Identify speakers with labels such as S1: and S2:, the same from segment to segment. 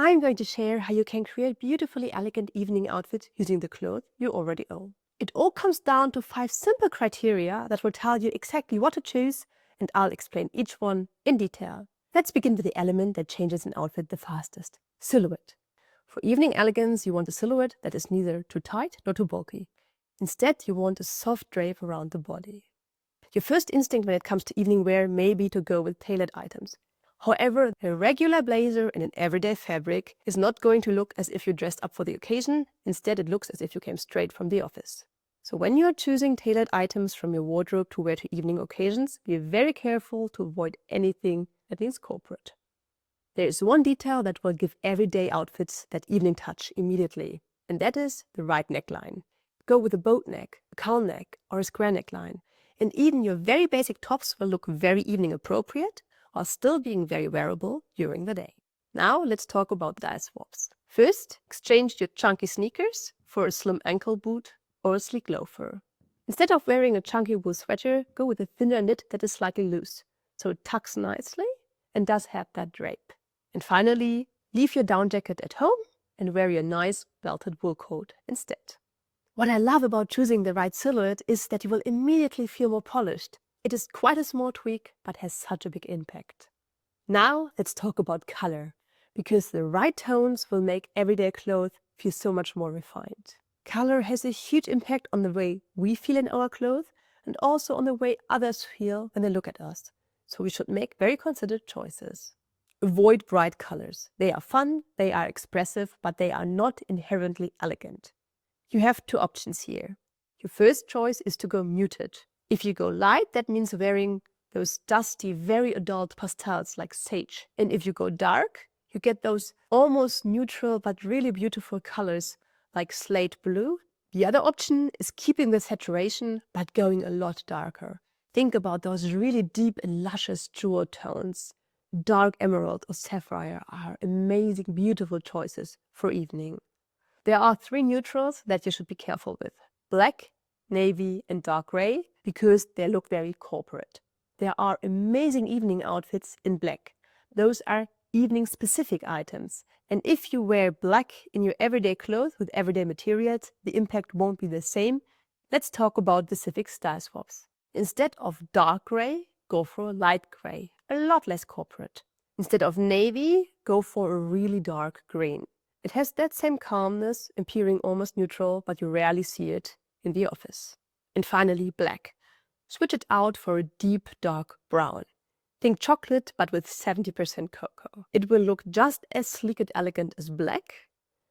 S1: I'm going to share how you can create beautifully elegant evening outfits using the clothes you already own. It all comes down to 5 simple criteria that will tell you exactly what to choose, and I'll explain each one in detail. Let's begin with the element that changes an outfit the fastest: silhouette. For evening elegance, you want a silhouette that is neither too tight nor too bulky. Instead, you want a soft drape around the body. Your first instinct when it comes to evening wear may be to go with tailored items. However, a regular blazer in an everyday fabric is not going to look as if you dressed up for the occasion. Instead, it looks as if you came straight from the office. So when you are choosing tailored items from your wardrobe to wear to evening occasions, be very careful to avoid anything that leans corporate. There is one detail that will give everyday outfits that evening touch immediately, and that is the right neckline. Go with a boat neck, a cowl neck, or a square neckline, and even your very basic tops will look very evening appropriate while still being very wearable during the day. Now let's talk about style swaps. First, exchange your chunky sneakers for a slim ankle boot or a sleek loafer. Instead of wearing a chunky wool sweater, go with a thinner knit that is slightly loose, so it tucks nicely and does have that drape. And finally, leave your down jacket at home and wear your nice belted wool coat instead. What I love about choosing the right silhouette is that you will immediately feel more polished. It is quite a small tweak, but has such a big impact. Now let's talk about color, because the right tones will make everyday clothes feel so much more refined. Color has a huge impact on the way we feel in our clothes and also on the way others feel when they look at us. So we should make very considered choices. Avoid bright colors. They are fun, they are expressive, but they are not inherently elegant. You have 2 options here. Your first choice is to go muted. If you go light, that means wearing those dusty, very adult pastels like sage. And if you go dark, you get those almost neutral but really beautiful colors like slate blue. The other option is keeping the saturation but going a lot darker. Think about those really deep and luscious jewel tones. Dark emerald or sapphire are amazing, beautiful choices for evening. There are 3 neutrals that you should be careful with: black, navy, and dark gray, because they look very corporate. There are amazing evening outfits in black. Those are evening-specific items. And if you wear black in your everyday clothes with everyday materials, the impact won't be the same. Let's talk about specific style swaps. Instead of dark gray, go for a light gray, a lot less corporate. Instead of navy, go for a really dark green. It has that same calmness, appearing almost neutral, but you rarely see it in the office. And finally, black. Switch it out for a deep, dark brown. Think chocolate, but with 70% cocoa. It will look just as sleek and elegant as black,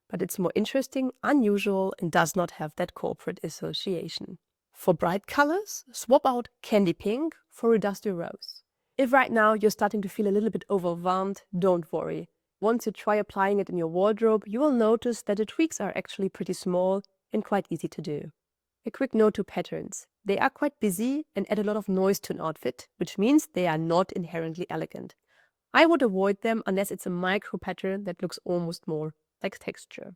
S1: but it's more interesting, unusual, and does not have that corporate association. For bright colors, swap out candy pink for a dusty rose. If right now you're starting to feel a little bit overwhelmed, don't worry. Once you try applying it in your wardrobe, you will notice that the tweaks are actually pretty small and quite easy to do. A quick note to patterns. They are quite busy and add a lot of noise to an outfit, which means they are not inherently elegant. I would avoid them unless it's a micro pattern that looks almost more like texture.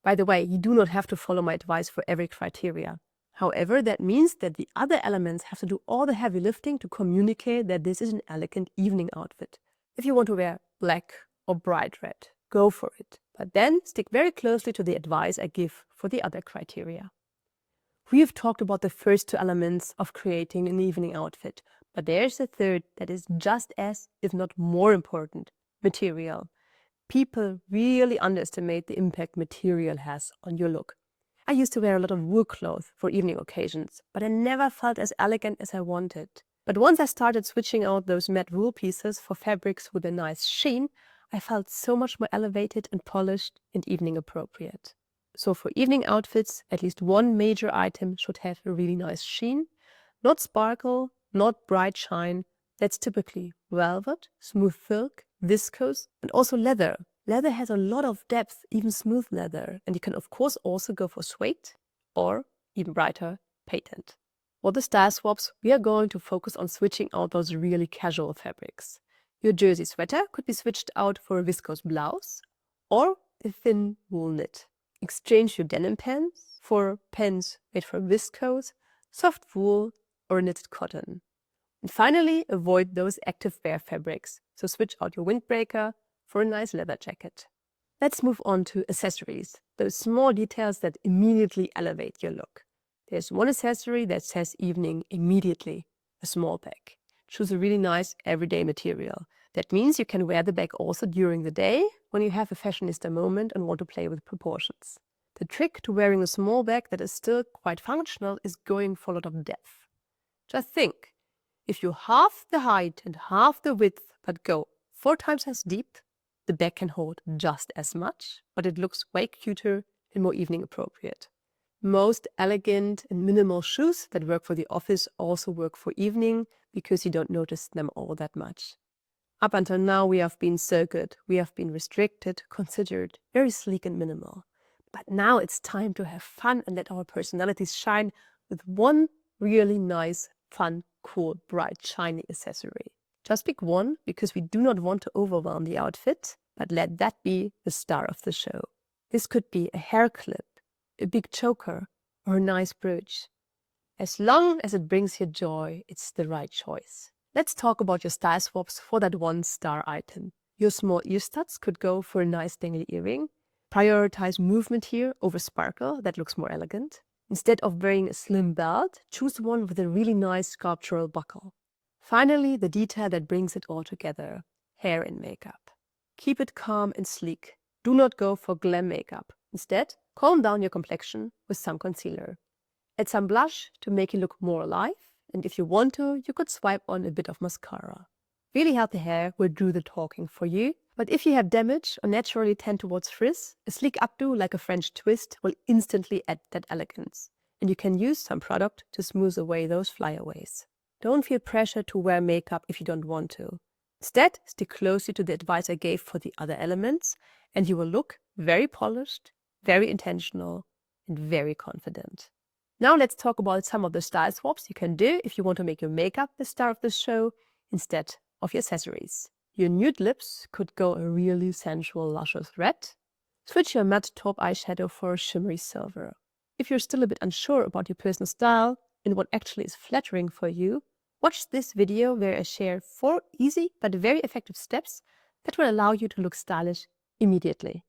S1: By the way, you do not have to follow my advice for every criteria. However, that means that the other elements have to do all the heavy lifting to communicate that this is an elegant evening outfit. If you want to wear black or bright red, go for it. But then stick very closely to the advice I give for the other criteria. We have talked about the first 2 elements of creating an evening outfit, but there's a third that is just as, if not more important: material. People really underestimate the impact material has on your look. I used to wear a lot of wool clothes for evening occasions, but I never felt as elegant as I wanted. But once I started switching out those matte wool pieces for fabrics with a nice sheen, I felt so much more elevated and polished and evening appropriate. So for evening outfits, at least one major item should have a really nice sheen. Not sparkle, not bright shine. That's typically velvet, smooth silk, viscose, and also leather. Leather has a lot of depth, even smooth leather, and you can of course also go for suede or, even brighter, patent. For the style swaps, we are going to focus on switching out those really casual fabrics. Your jersey sweater could be switched out for a viscose blouse or a thin wool knit. Exchange your denim pants for pants made from viscose, soft wool, or knitted cotton. And finally, avoid those active wear fabrics, so switch out your windbreaker for a nice leather jacket. Let's move on to accessories, those small details that immediately elevate your look. There's one accessory that says evening immediately, a small bag. Choose a really nice everyday material. That means you can wear the bag also during the day when you have a fashionista moment and want to play with proportions. The trick to wearing a small bag that is still quite functional is going for a lot of depth. Just think, if you half the height and half the width but go 4 times as deep, the bag can hold just as much, but it looks way cuter and more evening appropriate. Most elegant and minimal shoes that work for the office also work for evening because you don't notice them all that much. Up until now, we have been so good. We have been restricted, considered, very sleek and minimal. But now it's time to have fun and let our personalities shine with one really nice, fun, cool, bright, shiny accessory. Just pick one because we do not want to overwhelm the outfit, but let that be the star of the show. This could be a hair clip, a big choker, or a nice brooch. As long as it brings you joy, it's the right choice. Let's talk about your style swaps for that one star item. Your small ear studs could go for a nice dangly earring. Prioritize movement here over sparkle, that looks more elegant. Instead of wearing a slim belt, choose one with a really nice sculptural buckle. Finally, the detail that brings it all together, hair and makeup. Keep it calm and sleek. Do not go for glam makeup. Instead, calm down your complexion with some concealer. Add some blush to make you look more alive, and if you want to, you could swipe on a bit of mascara. Really healthy hair will do the talking for you, but if you have damage or naturally tend towards frizz, a sleek updo like a French twist will instantly add that elegance. And you can use some product to smooth away those flyaways. Don't feel pressure to wear makeup if you don't want to. Instead, stick closely to the advice I gave for the other elements, and you will look very polished, very intentional, and very confident. Now let's talk about some of the style swaps you can do if you want to make your makeup the star of the show instead of your accessories. Your nude lips could go a really sensual, luscious red. Switch your matte taupe eyeshadow for a shimmery silver. If you're still a bit unsure about your personal style and what actually is flattering for you, watch this video where I share 4 easy but very effective steps that will allow you to look stylish immediately.